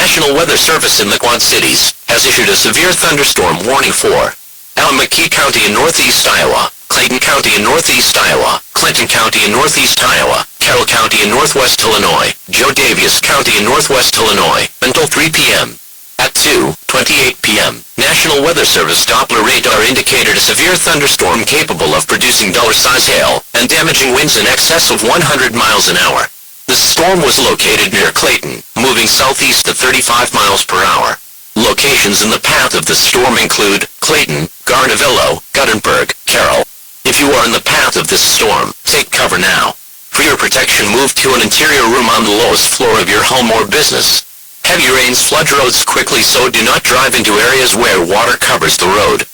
National Weather Service in the Quad Cities has issued a severe thunderstorm warning for Alameda County in northeast Iowa, Clayton County in northeast Iowa, Clinton County in northeast Iowa, Carroll County in northwest Illinois, Joe Daviess County in northwest Illinois, until 3 p.m. At 2:28 p.m., National Weather Service Doppler radar indicated a severe thunderstorm capable of producing dollar-size hail and damaging winds in excess of 100 miles an hour. The storm was located near Clayton, moving southeast at 35 miles per hour. Locations in the path of the storm include Clayton, Garnavillo, Guttenberg, Carroll. If you are in the path of this storm, take cover now. For your protection, move to an interior room on the lowest floor of your home or business. Heavy rains flood roads quickly, so do not drive into areas where water covers the road.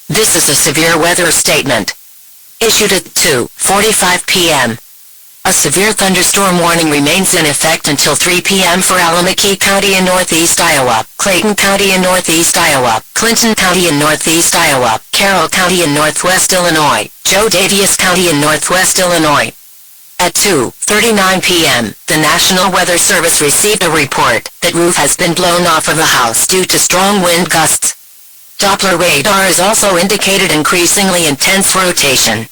This is a severe weather statement. Issued at 2:45 p.m. A severe thunderstorm warning remains in effect until 3 p.m. for Alameda County in northeast Iowa, Clayton County in northeast Iowa, Clinton County in northeast Iowa, Carroll County in northwest Illinois, Joe Daviess County in northwest Illinois. At 2:39 p.m., the National Weather Service received a report that roof has been blown off of a house due to strong wind gusts. Doppler radar has also indicated increasingly intense rotation.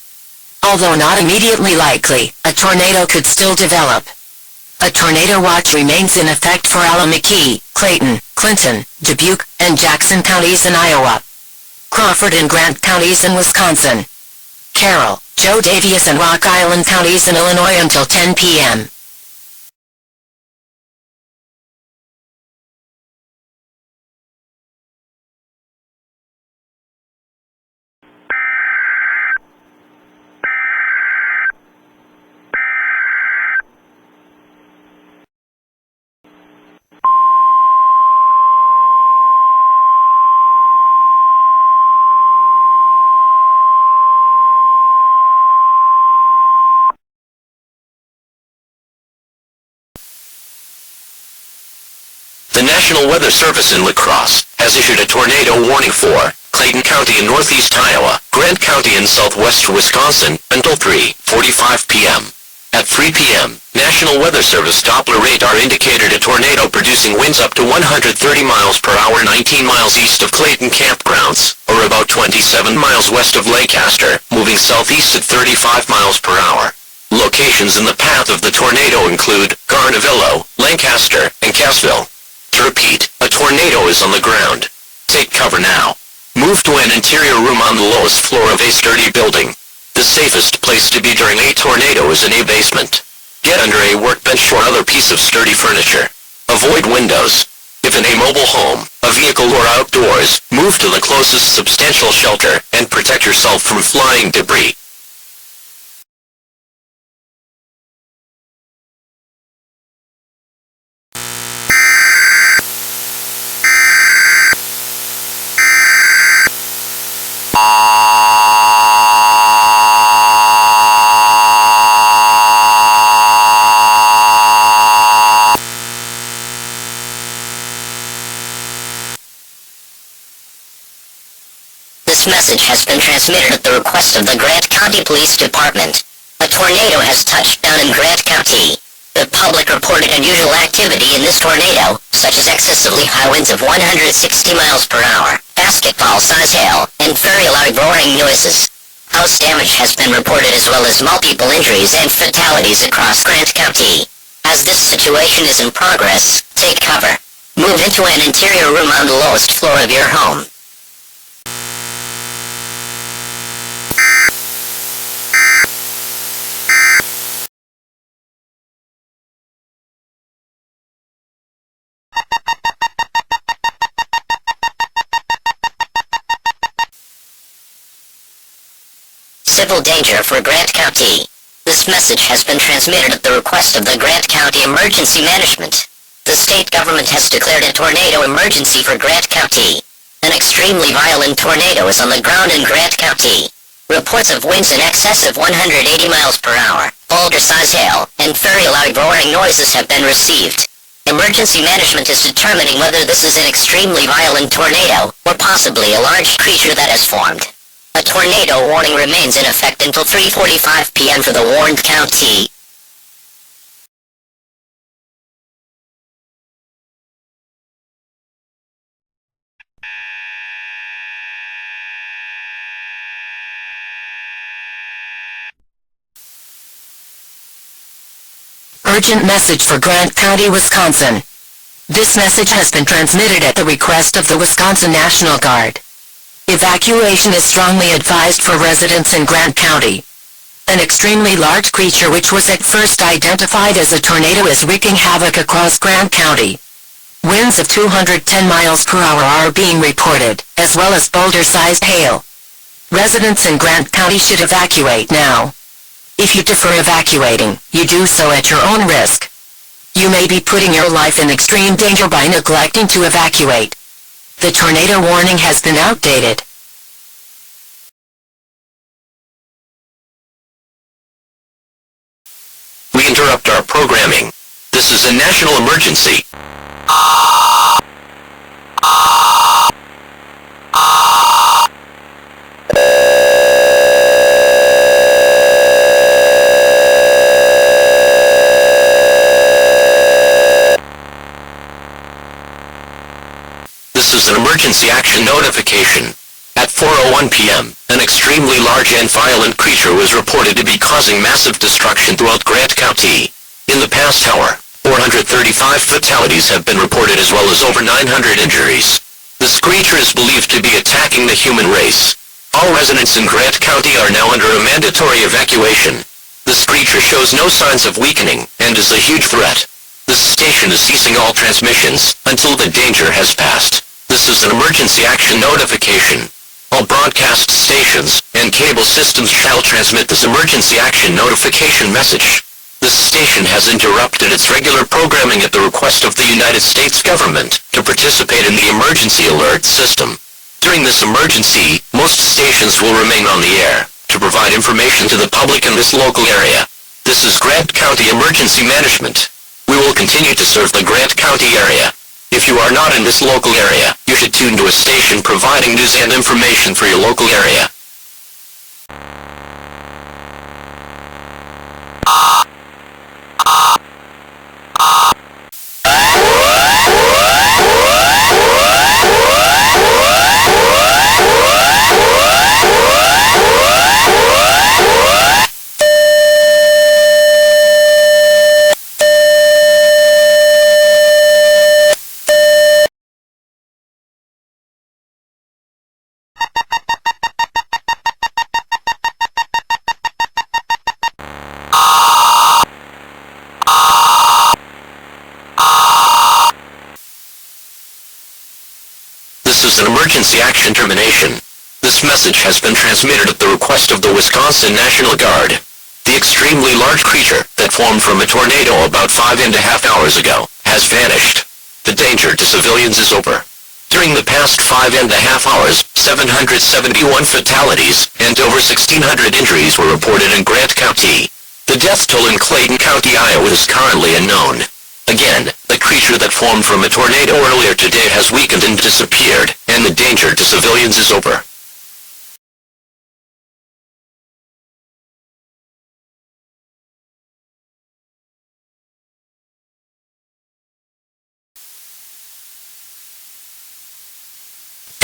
Although not immediately likely, a tornado could still develop. A tornado watch remains in effect for Alameda, Clayton, Clinton, Dubuque, and Jackson counties in Iowa, Crawford and Grant counties in Wisconsin, Carroll, Joe Daviess and Rock Island counties in Illinois until 10 p.m. The National Weather Service in La Crosse has issued a tornado warning for Clayton County in northeast Iowa, Grant County in southwest Wisconsin, until 3:45 p.m. At 3 p.m., National Weather Service Doppler radar indicated a tornado producing winds up to 130 miles per hour 19 miles east of Clayton campgrounds, or about 27 miles west of Lancaster, moving southeast at 35 miles per hour. Locations in the path of the tornado include Garnavillo, Lancaster, and Cassville. To repeat, a tornado is on the ground. Take cover now. Move to an interior room on the lowest floor of a sturdy building. The safest place to be during a tornado is in a basement. Get under a workbench or other piece of sturdy furniture. Avoid windows. If in a mobile home, a vehicle or outdoors, move to the closest substantial shelter and protect yourself from flying debris. This message has been transmitted at the request of the Grant County Police Department. A tornado has touched down in Grant County. The public reported unusual activity in this tornado, such as excessively high winds of 160 miles per hour, basketball-size hail, and very loud roaring noises. House damage has been reported as well as multiple injuries and fatalities across Grant County. As this situation is in progress, take cover. Move into an interior room on the lowest floor of your home. Civil danger for Grant County. This message has been transmitted at the request of the Grant County Emergency Management. The state government has declared a tornado emergency for Grant County. An extremely violent tornado is on the ground in Grant County. Reports of winds in excess of 180 miles per hour, boulder-size hail, and very loud roaring noises have been received. Emergency management is determining whether this is an extremely violent tornado, or possibly a large creature that has formed. A tornado warning remains in effect until 3:45 p.m. for the warned county. Urgent message for Grant County, Wisconsin. This message has been transmitted at the request of the Wisconsin National Guard. Evacuation is strongly advised for residents in Grant County. An extremely large creature which was at first identified as a tornado is wreaking havoc across Grant County. Winds of 210 miles per hour are being reported, as well as boulder-sized hail. Residents in Grant County should evacuate now. If you defer evacuating, you do so at your own risk. You may be putting your life in extreme danger by neglecting to evacuate. The tornado warning has been outdated. We interrupt our programming. This is a national emergency. This is an emergency action notification. At 4:01 p.m., an extremely large and violent creature was reported to be causing massive destruction throughout Grant County. In the past hour, 435 fatalities have been reported as well as over 900 injuries. This creature is believed to be attacking the human race. All residents in Grant County are now under a mandatory evacuation. This creature shows no signs of weakening and is a huge threat. This station is ceasing all transmissions until the danger has passed. This is an emergency action notification. All broadcast stations and cable systems shall transmit this emergency action notification message. This station has interrupted its regular programming at the request of the United States government to participate in the emergency alert system. During this emergency, most stations will remain on the air to provide information to the public in this local area. This is Grant County Emergency Management. We will continue to serve the Grant County area. If you are not in this local area, you should tune to a station providing news and information for your local area. This is an emergency action termination. This message has been transmitted at the request of the Wisconsin National Guard. The extremely large creature that formed from a tornado about 5.5 hours ago has vanished. The danger to civilians is over. During the past 5.5 hours, 771 fatalities and over 1,600 injuries were reported in Grant County. The death toll in Clayton County, Iowa is currently unknown. Again, the creature that formed from a tornado earlier today has weakened and disappeared, and the danger to civilians is over.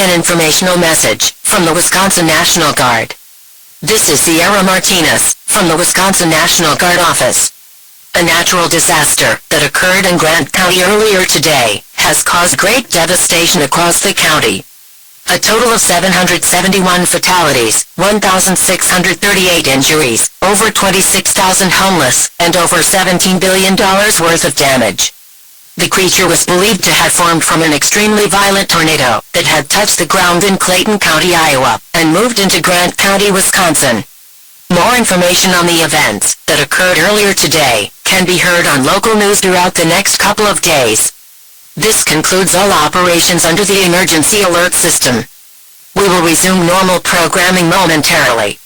An informational message from the Wisconsin National Guard. This is Sierra Martinez from the Wisconsin National Guard office. A natural disaster that occurred in Grant County earlier today has caused great devastation across the county. A total of 771 fatalities, 1,638 injuries, over 26,000 homeless, and over $17 billion worth of damage. The creature was believed to have formed from an extremely violent tornado that had touched the ground in Clayton County, Iowa, and moved into Grant County, Wisconsin. More information on the events that occurred earlier today can be heard on local news throughout the next couple of days. This concludes all operations under the emergency alert system. We will resume normal programming momentarily.